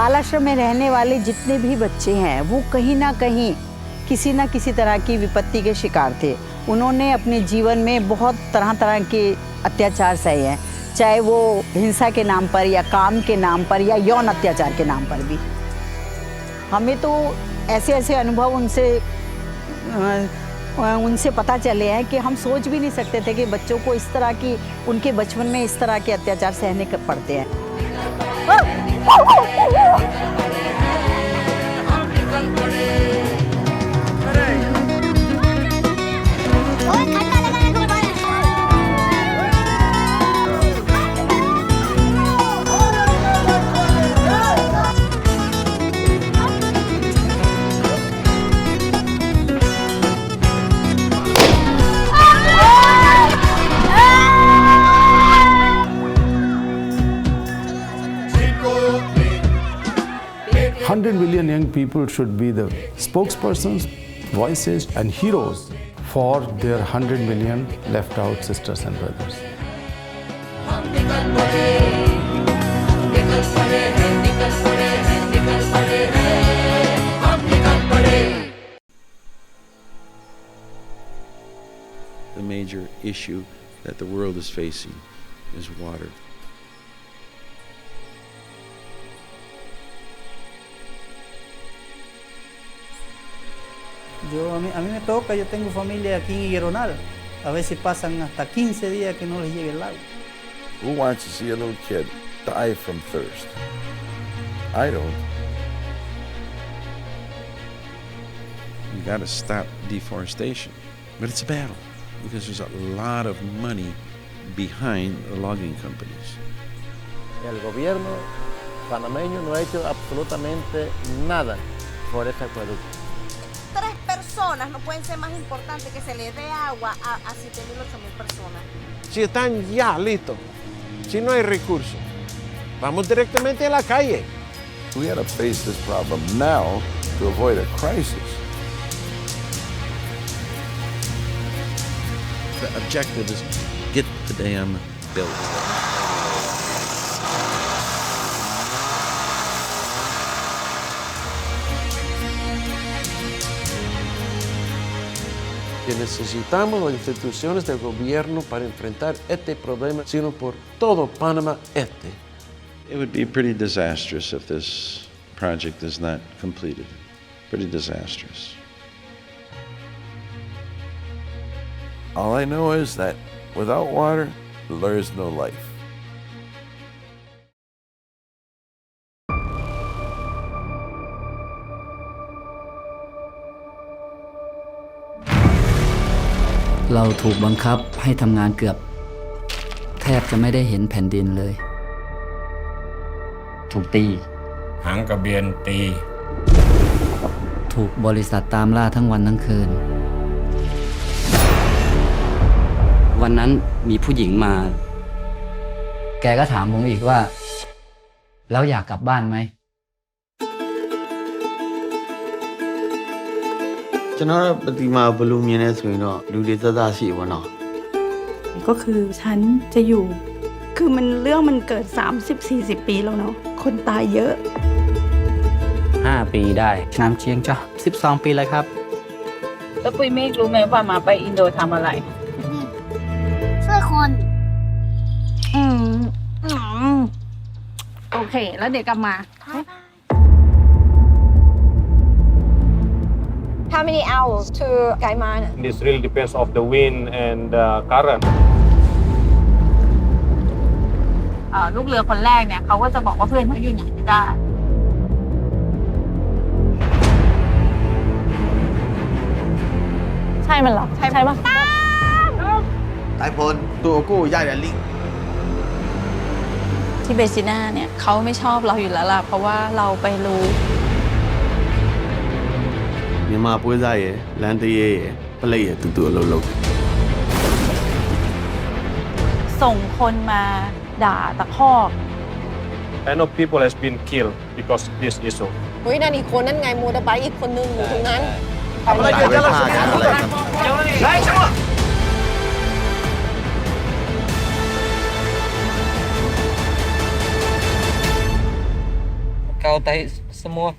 बाल आश्रम में रहने वाले जितने भी बच्चे हैं वो कहीं ना किसी तरह की विपत्ति के शिकार थे। उन्होंने अपने जीवन में बहुत तरह के अत्याचार सहे हैं, चाहे वो हिंसा के नाम पर या काम के नाम पर या यौन अत्याचार के नाम पर भी। हमें तो ऐसे अनुभव उनसे पता चले हैं कि हम सोच भी नहीं सकते थे कि बच्चों को इस तरह की, उनके बचपन में इस तरह के अत्याचार सहने पड़ते हैं। $100 million young people should be the spokespersons, voices and heroes for their 100 million left out sisters and brothers. The major issue that the world is facing is water. A mí me toca, yo tengo familia aquí en Higueronal. A veces pasan hasta 15 días que no les llegue el agua. Who wants to see a little kid die from thirst? I don't. You got to stop deforestation, but it's a battle because there's a lot of money behind the logging companies. El gobierno panameño no ha hecho absolutamente nada por este acueducto. 3 personas no pueden ser más importantes que se les dé agua a 7.000, 8.000 personas. Si están ya listos, si no hay recursos, vamos directamente a la calle. We had to face this problem now to avoid a crisis. The objective is get the dam built. Que necesitamos las instituciones del gobierno para enfrentar este problema, sino por todo Panamá Este. It would be pretty disastrous if this project is not completed. Pretty disastrous. All I know is that without water, there is no life.เราถูกบังคับให้ทำงานเกือบแทบจะไม่ได้เห็นแผ่นดินเลยถูกตีหางกระเบียนตีถูกบริษัทตามล่าทั้งวันทั้งคืนวันนั้นมีผู้หญิงมาแกก็ถามผมอีกว่าแล้วอยากกลับบ้านไหมကျွန်တော်ပတိမာဘလူးမြင်နေဆိုရင်တော့လူတွေသက်သာရှိပါတော့ก็คือฉันจะอยู่คือเรื่องมันเกิด30-40 ปีแล้วเนาะคนตายเยอะ5 ปีได้น้ำเชียงจ้ะ12 ปีเลยครับแล้วปุ้ยเมฆรู้ไหมว่ามาไปอินโดทำอะไรช่วยคนโอเคแล้วเดี๋ยวกลับมา How many hours to Gaiman? This really depends of the wind and current. ลูกเรือคนแรกเนี่ยเขาก็จะบอกว่าเพื่อนเขาอยู่ไหนไม่ได้ใช่มันหรอใช่ปะตายพลตัวกู้ใหญ่แหละลิงที่เบซิน่าเนี่ยเขาไม่ชอบเราอยู่แล้วล่ะเพราะว่าเราไปรู้မြန်မာပွဲစားရဲ့လမ်းတရဲရဲ့ပလိတ်ရဲ့တူအလုံးလုံးส่งคนมาด่าตะคอก I know people has been killed because of this issue. เฮ้ยนั่นอีกคนนั่นไงมูตะไบอีกคนนึงอยู่ตรงนั้นอะไรกันอะไรกันได้ใช่ไหมแก Kau tahi semua.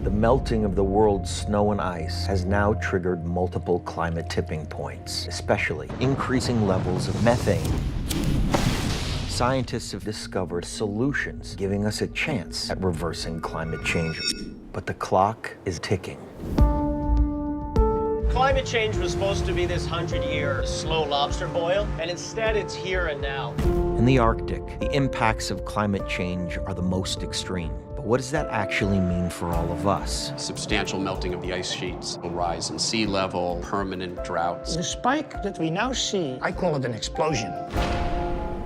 The melting of the world's snow and ice has now triggered multiple climate tipping points, especially increasing levels of methane. Scientists have discovered solutions giving us a chance at reversing climate change, but the clock is ticking. Climate change was supposed to be this 100-year slow lobster boil, and instead it's here and now. In the Arctic, the impacts of climate change are the most extreme. But what does that actually mean for all of us? Substantial melting of the ice sheets, a rise in sea level, permanent droughts. The spike that we now see, I call it an explosion.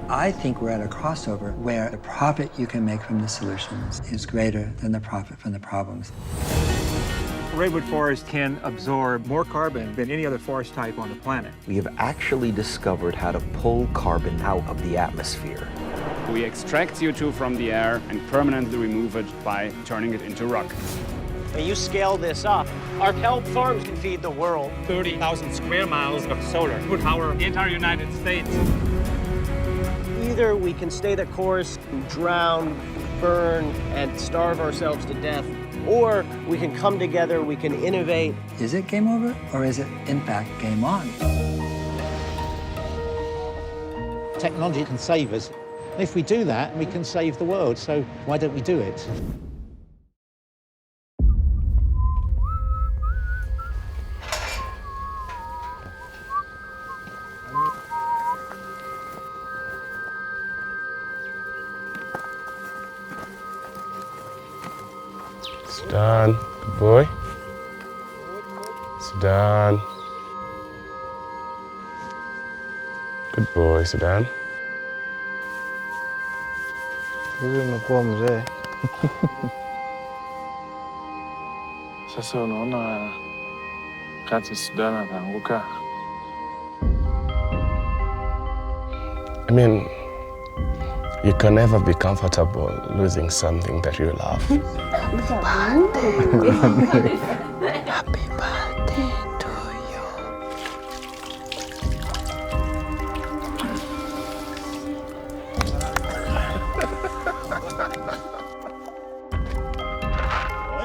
I think we're at a crossover where the profit you can make from the solutions is greater than the profit from the problems. Redwood forest can absorb more carbon than any other forest type on the planet. We have actually discovered how to pull carbon out of the atmosphere. We extract CO2 from the air and permanently remove it by turning it into rock. When you scale this up, our kelp farms can feed the world. 30,000 square miles of solar would power the entire United States. Either we can stay the course, drown, burn, and starve ourselves to death, or we can come together, we can innovate. Is it game over, or is it, in fact, game on? Technology can save us. And if we do that, we can save the world. So why don't we do it? Sit down, good boy. Sit down. Good boy, sit down. Hivi umekuwa mzee. Sasa unaona kati Sudan ataanguka. I mean, you can never be comfortable losing something that you love. Happy birthday. Happy birthday to you.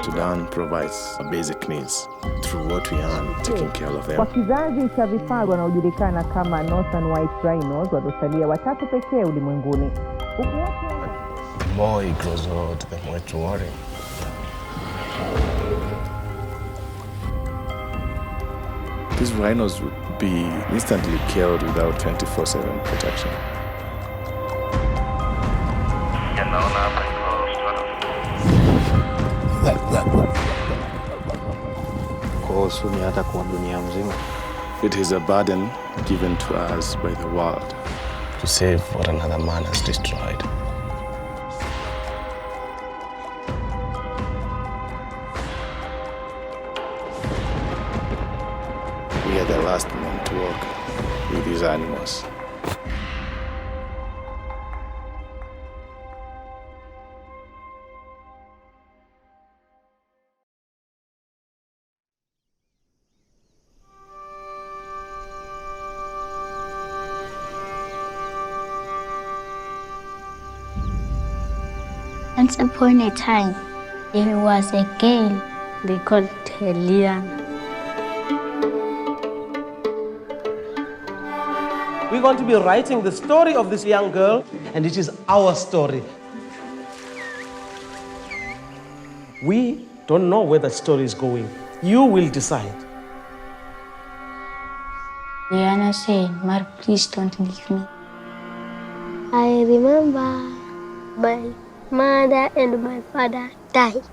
Sudan provides basic needs through what we earn, taking care of them. Kwa kizazi cha vifaru wanaojulikana kama Northern White Rhinos waliosalia watatu pekee ulimwenguni. The more he grows old, the more it's worrying. These rhinos would be instantly killed without 24/7 protection. It is a burden given to us by the world to save what another man has destroyed. We are the last men to walk with these animals. Once upon a time, there was a girl they called Eliana. We're going to be writing the story of this young girl, and it is our story. We don't know where the story is going. You will decide. Eliana said, "Mar, please don't leave me." I remember my mother and my father died.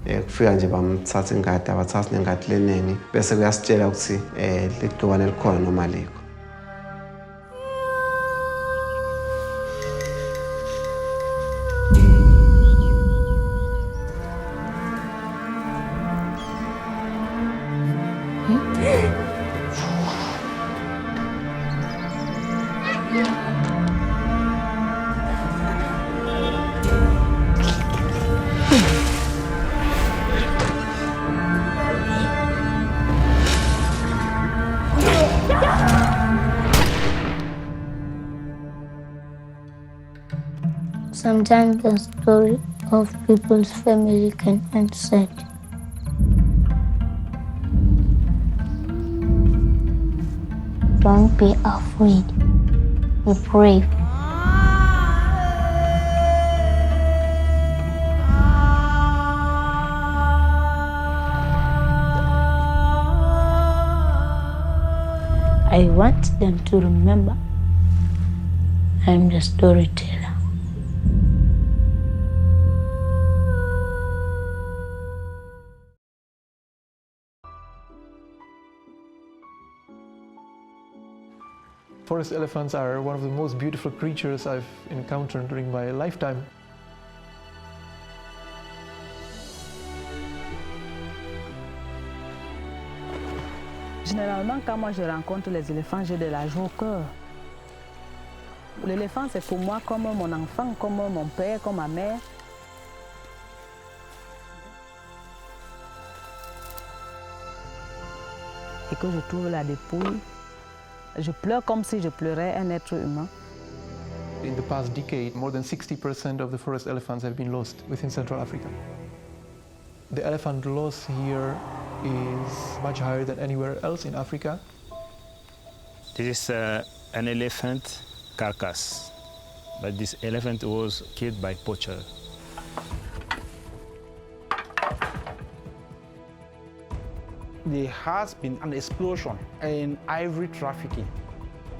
Kufika nje bamthatha ingadi abathatha nengadi leneni bese kuyasitshela ukuthi ligciwane likhona noma alikho. Sometimes the story of people's family can end sad. Don't be afraid. Be brave. I want them to remember I'm the storyteller. Forest elephants are one of the most beautiful creatures I've encountered during my lifetime. Généralement, quand moi je rencontre les éléphants, j'ai de la joie au cœur. L'éléphant, c'est pour moi comme mon enfant, comme mon père, comme ma mère. Et que je trouve la dépouille, je pleure comme si je pleurais un être humain. In the past decade, more than 60% of the forest elephants have been lost within Central Africa. The elephant loss here is much higher than anywhere else in Africa. This is an elephant carcass, but this elephant was killed by poacher. There has been an explosion in ivory trafficking.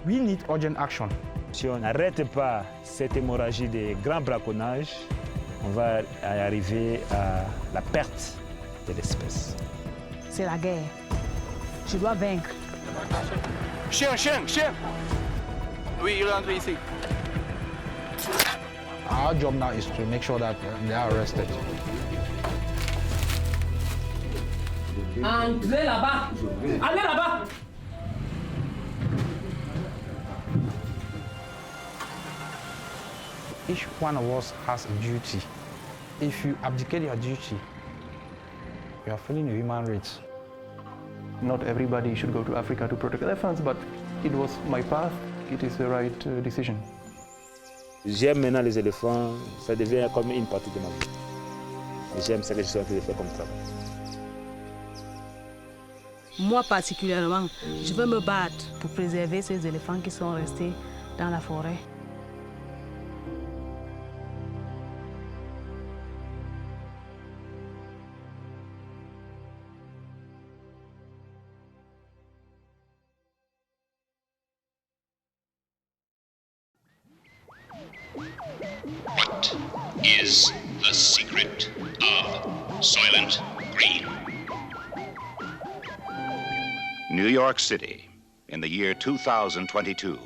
We need urgent action. Si on n'arrête pas cette hémorragie de grand braconnage, on va arriver à la perte de l'espèce. C'est la guerre. Je dois vaincre. Chien! Oui, il rentre ici. Our job now is to make sure that they are arrested. Entrez là-bas! Allez là-bas! Each one of us has a duty. If you abdicate your duty, you are failing the human rights. Not everybody should go to Africa to protect elephants, but it was my path. It is the right decision. J'aime maintenant les éléphants, ça devient comme une partie de ma vie. J'aime ce que je suis en train de faire comme travail. Moi particulièrement, je veux me battre pour préserver ces éléphants qui sont restés dans la forêt. What is the secret of Soylent Green? New York City, in the year 2022.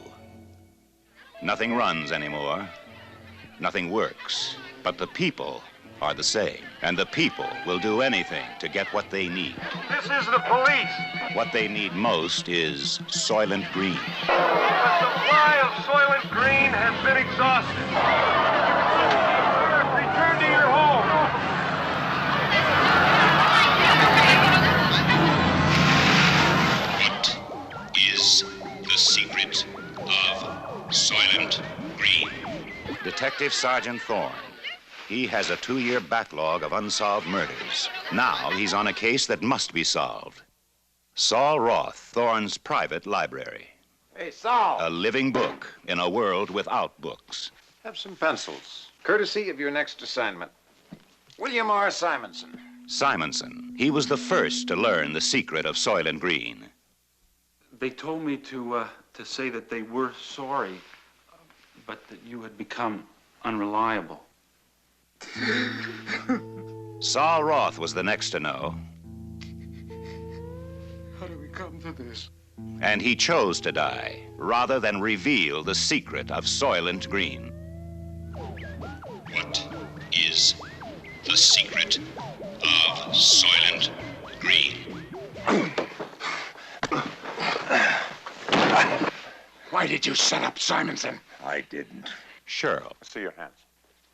Nothing runs anymore, nothing works, but the people are the same. And the people will do anything to get what they need. This is the police. What they need most is Soylent Green. The supply of Soylent Green has been exhausted. Return to your home. What is the secret of Soylent Green? Detective Sergeant Thorne. He has a 2-year backlog of unsolved murders. Now he's on a case that must be solved. Saul Roth, Thorne's private library. Hey, Saul. A living book in a world without books. Have some pencils, courtesy of your next assignment. William R. Simonson. Simonson. He was the first to learn the secret of Soylent Green. They told me to say that they were sorry, but that you had become unreliable. Saul Roth was the next to know. How do we come to this? And he chose to die rather than reveal the secret of Soylent Green. What is the secret of Soylent Green? Why did you set up Simonson? I didn't. Cheryl. See your hands.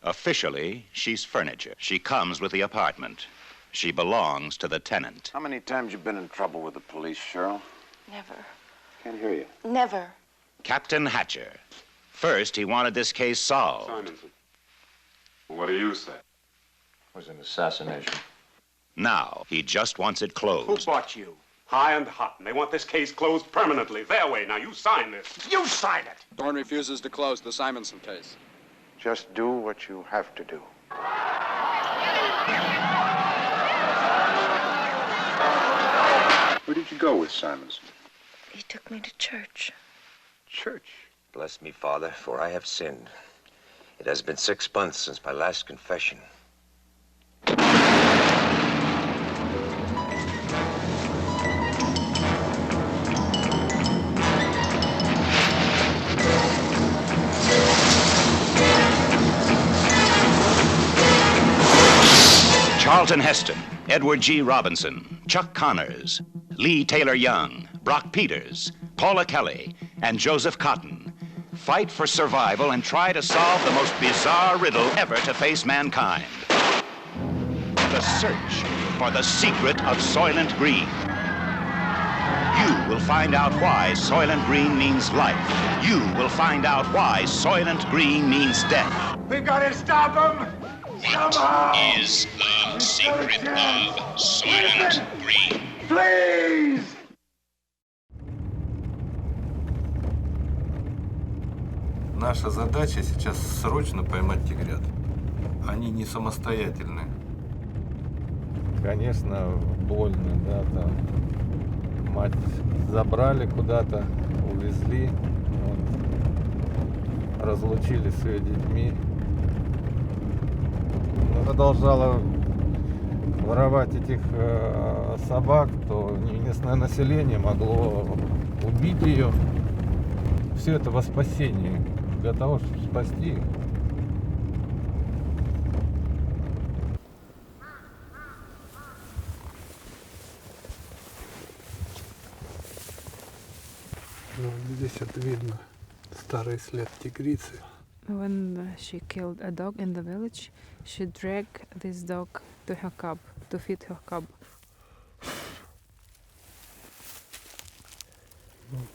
Officially, she's furniture. She comes with the apartment. She belongs to the tenant. How many times you been in trouble with the police, Cheryl? Never. Can't hear you. Never. Captain Hatcher. First, he wanted this case solved. Simonson. What do you say? It was an assassination. Now, he just wants it closed. Who bought you? High and hot, and they want this case closed permanently. Their way. Now, you sign this. You sign it! Dorn refuses to close the Simonson case. Just do what you have to do. Where did you go with Simonson? He took me to church. Church? Bless me, Father, for I have sinned. It has been 6 months since my last confession. Charlton Heston, Edward G. Robinson, Chuck Connors, Lee Taylor Young, Brock Peters, Paula Kelly, and Joseph Cotton fight for survival and try to solve the most bizarre riddle ever to face mankind. The search for the secret of Soylent Green. You will find out why Soylent Green means life. You will find out why Soylent Green means death. We gotta stop him! What is the secret of Soylent Green? Please! Наша задача сейчас срочно поймать тигрят. Они не самостоятельны. Конечно, больно, да, там. Мать забрали куда-то, увезли, вот, разлучили с ее детьми. Продолжала воровать этих собак, то местное население могло убить ее. Все это во спасение, для того, чтобы спасти их. Здесь это видно старый след тигрицы. When she killed a dog in the village, she dragged this dog to her cub, to feed her cub.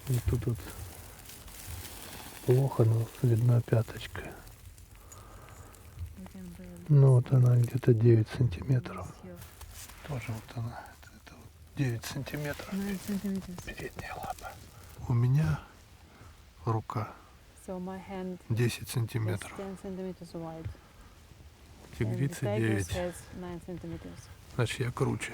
И тут вот плохо, но видна пяточка. Ну вот она где-то 9 сантиметров. Тоже вот она. Это вот 9 сантиметров. Передняя лапа. У меня рука. So my hand 10 сантиметров. 10 centimeters wide. Тигрица 9. 9 centimeters. Значит, я круче.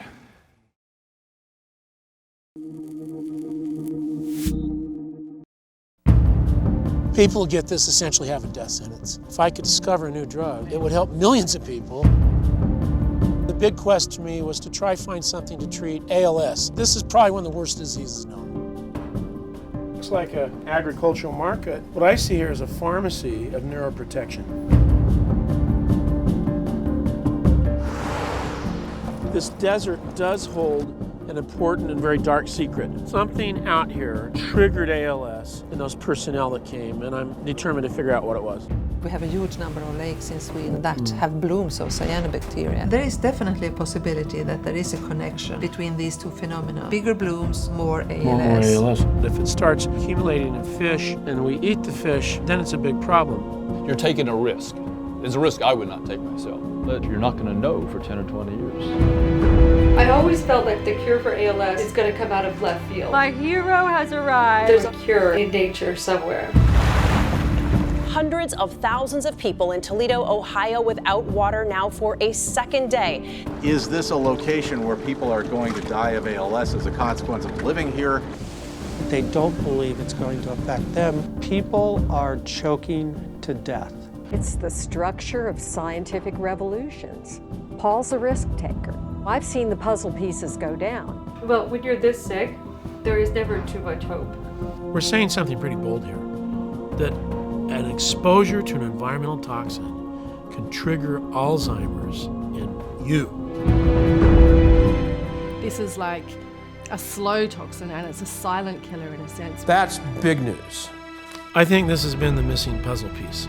People get this essentially have a death sentence. If I could discover a new drug, it would help millions of people. The big quest to me was to try find something to treat ALS. This is probably one of the worst diseases known. Looks like an agricultural market. What I see here is a pharmacy of neuroprotection. This desert does hold an important and very dark secret. Something out here triggered ALS in those personnel that came, and I'm determined to figure out what it was. We have a huge number of lakes in Sweden that have blooms of cyanobacteria. There is definitely a possibility that there is a connection between these two phenomena. Bigger blooms, more ALS. If it starts accumulating in fish and we eat the fish, then it's a big problem. You're taking a risk. It's a risk I would not take myself. But you're not going to know for 10 or 20 years. I always felt like the cure for ALS is going to come out of left field. My hero has arrived. There's a cure in nature somewhere. Hundreds of thousands of people in Toledo, Ohio without water now for a second day. Is this a location where people are going to die of ALS as a consequence of living here? They don't believe it's going to affect them. People are choking to death. It's the structure of scientific revolutions. Paul's a risk taker. I've seen the puzzle pieces go down. Well, when you're this sick, there is never too much hope. We're saying something pretty bold here, that an exposure to an environmental toxin can trigger Alzheimer's in you. This is like a slow toxin, and it's a silent killer in a sense. That's big news. I think this has been the missing puzzle piece.